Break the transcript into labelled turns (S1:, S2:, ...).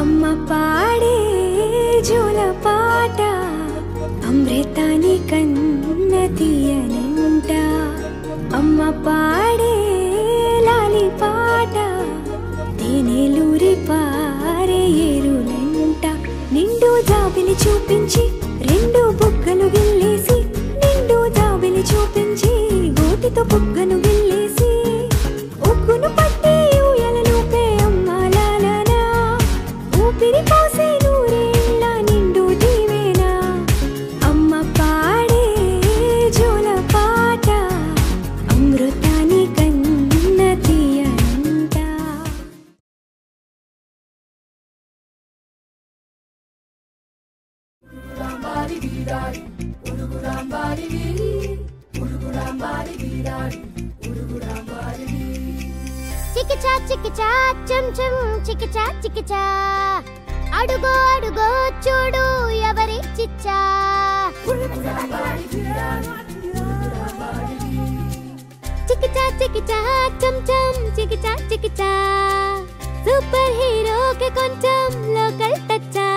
S1: అమ్మ పాడే జోల పాట అమృతాని కన్న తీయనంట అమ్మ పాడే లాలి పాట తేనెలూరి పారే ఏరులంట నిండు జాబిలి చూపించి రెండు బుగ్గలు గిల్లేసి నిండు జాబిలి చూపించి గోటితో బుగ్గను గిల్లేసి ఉగ్గును పట్టి ఊయలలుపే అమ్మ లాలనా ఊపిరి పోసే నూరేళ్ళ నిండు దీవేనా అమ్మ పాడే జోల పాట అమృతాని కన్న తీయనంట.
S2: చికిచా చికిచా చం చం చికిచా చికిచా అడుగో అడుగో చూడు ఎవరి చిచ్చా చికిచా చికిచా చం చం చికిచా చికిచా సూపర్ హీరో కే కొంచెం లోకల్ టచ్చా